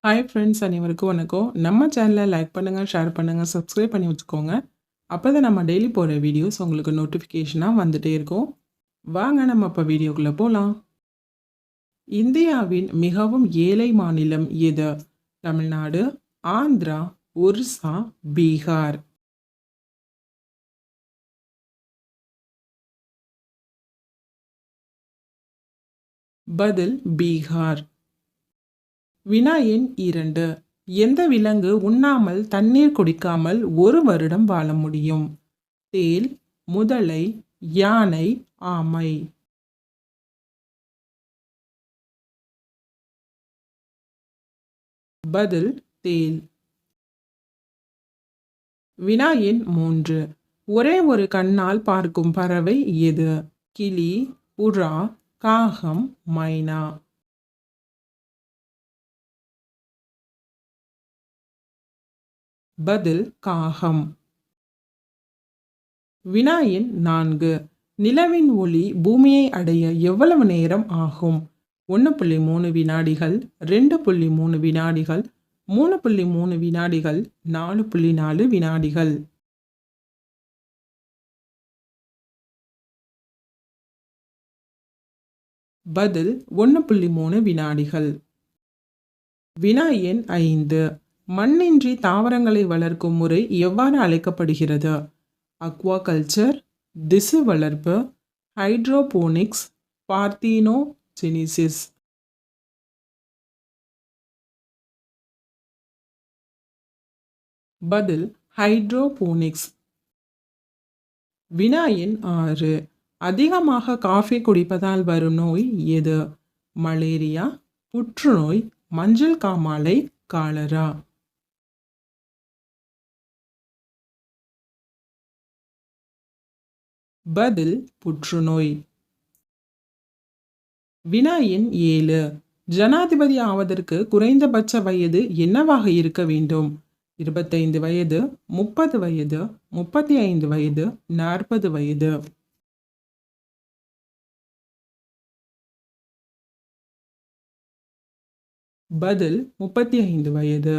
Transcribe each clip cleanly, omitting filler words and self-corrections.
Hi friends, அனைவருக்கும் வணக்கம். நம்ம சேனலை லைக் பண்ணுங்கள், ஷேர் பண்ணுங்கள், சப்ஸ்கிரைப் பண்ணி வச்சுக்கோங்க. அப்போ தான் நம்ம டெய்லி போகிற வீடியோஸ் உங்களுக்கு நோட்டிஃபிகேஷனாக வந்துட்டே இருக்கும். வாங்க நம்ம இப்போ வீடியோக்குள்ளே போகலாம். இந்தியாவின் மிகவும் ஏழை மாநிலம் எது? தமிழ்நாடு, ஆந்திரா, ஒரிசா, பீகார். பதில் பீகார். வினா எண் 2. எந்த விலங்கு உண்ணாமல் தண்ணீர் குடிக்காமல் 1 வருடம் வாழ முடியும்? தேள், முதலை, யானை, ஆமை. பதில் தேள். வினா எண் 3. ஒரே ஒரு கண்ணால் பார்க்கும் பறவை எது? கிளி, புறா, காகம், மைனா. பதில் காகம். வினா எண் 4. நிலவின் ஒளி பூமியை அடைய எவ்வளவு நேரம் ஆகும்? 1.3 வினாடிகள், 2.3 வினாடிகள், 3.3 வினாடிகள், 4.4 வினாடிகள். பதில் 1.3 வினாடிகள். வினா எண் 5. மண்ணின்றி தாவரங்களை வளர்க்கும் முறை எவ்வாறு அழைக்கப்படுகிறது? அக்வாகல்ச்சர், திசு வளர்ப்பு, ஹைட்ரோபோனிக்ஸ், பார்த்தீனோஜெனிசிஸ். பதில் ஹைட்ரோபோனிக்ஸ். வினா எண் 6. அதிகமாக காஃபி குடிப்பதால் வரும் நோய் எது? மலேரியா, புற்றுநோய், மஞ்சள் காமாலை, காலரா. பதில் புற்றுநோய். வினா எண் 7. ஜனாதிபதி ஆவதற்கு குறைந்தபட்ச வயது என்னவாக இருக்க வேண்டும்? 25 வயது, 30 வயது, 35 வயது, 40 வயது. பதில் 35 வயது.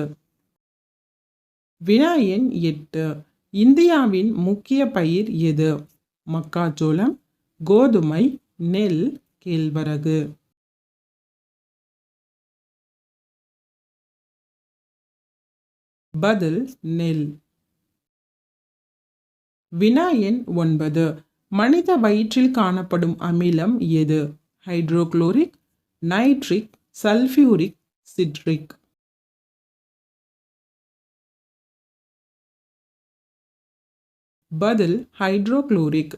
வினா எண் 8. இந்தியாவின் முக்கிய பயிர் எது? மக்காச்சோளம், கோதுமை, நெல், கேழ்வரகு. பதில் நெல். வினா எண் 9. மனித வயிற்றில் காணப்படும் அமிலம் எது? Hydrochloric, nitric, sulphuric, citric. பதில் ஹைட்ரோகுளோரிக்.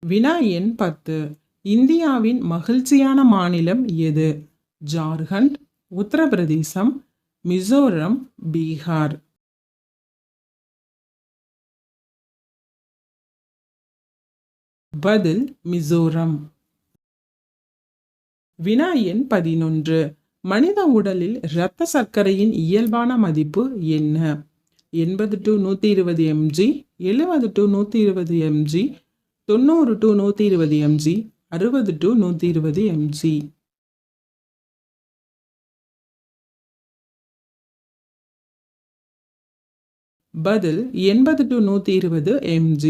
வினா எண் 10. இந்தியாவின் மகிழ்ச்சியான மாநிலம் எது? ஜார்க்கண்ட், உத்தரப்பிரதேசம், மிசோரம், பீகார். பதில் மிசோரம். வினா எண் 11. மனித உடலில் இரத்த சர்க்கரையின் இயல்பான மதிப்பு என்ன? 80 to 120 mg, 70 to 120 mg, 90 to 120 mg, 60 to 120 mg. பதில் 80 to 120 mg.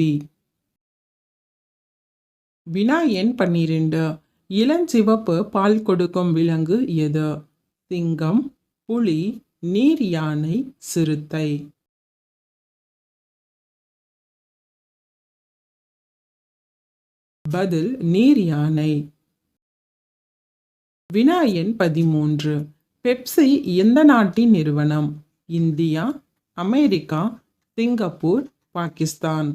வினா எண் 12. இளஞ்சிவப்பு பால் கொடுக்கும் விலங்கு எது? சிங்கம், புலி, நீர் யானை, சிறுத்தை. பதில் நீர் யானை. வினா எண் 13. பெப்சி எந்த நாட்டின் நிறுவனம்? India, America, Singapore, Pakistan.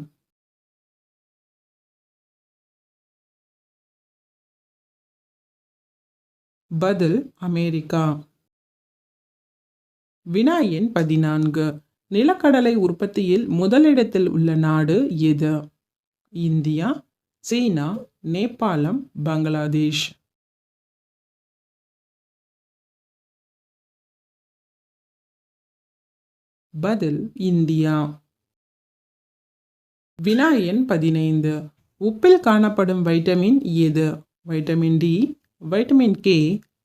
பதில் அமெரிக்கா. வினா எண் 14. நிலக்கடலை உற்பத்தியில் முதலிடத்தில் உள்ள நாடு எது? இந்தியா, சீனா, நேபாளம், பங்களாதேஷ். பதில் இந்தியா. வினா எண் 15. உப்பில் காணப்படும் வைட்டமின் எது? Vitamin D, vitamin K,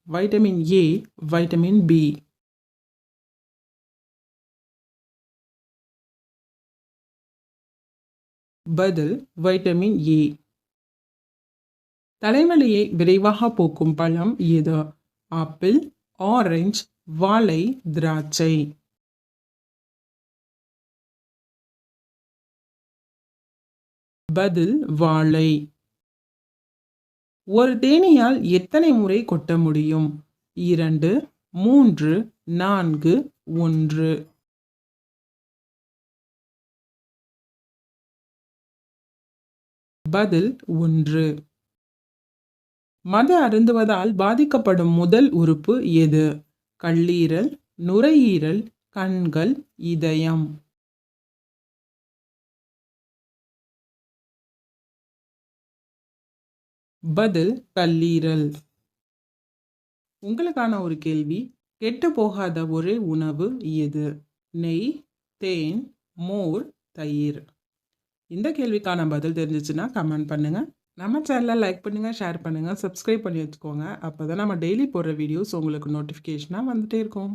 vitamin A, vitamin B. பதில் வைட்டமின் ஏ. தலைவலியை விரைவாக போக்கும் பழம் எது? ஆப்பிள், ஆரஞ்சு, வாழை, திராட்சை. பதில் வாழை. ஒரு தேனீயால் எத்தனை முறை கொட்ட முடியும்? 2, 3, 4, 1. பதில் 1. மது அருந்துவதால் பாதிக்கப்படும் முதல் உறுப்பு எது? கல்லீரல், நுரையீரல், கண்கள், இதயம். பதில் கல்லீரல். உங்களுக்கான ஒரு கேள்வி. கெட்டு போகாத ஒரே உணவு எது? நெய், தேன், மோர், தயிர். இந்த கேள்விக்கான பதில் தெரிஞ்சிச்சுன்னா கமெண்ட் பண்ணுங்க. நம்ம சேனலை லைக் பண்ணுங்க, ஷேர் பண்ணுங்க, சப்ஸ்கிரைப் பண்ணி வச்சுக்கோங்க. அப்பதான் நம்ம டெய்லி போடுற வீடியோஸ் உங்களுக்கு நோட்டிஃபிகேஷனாக வந்துட்டே இருக்கும்.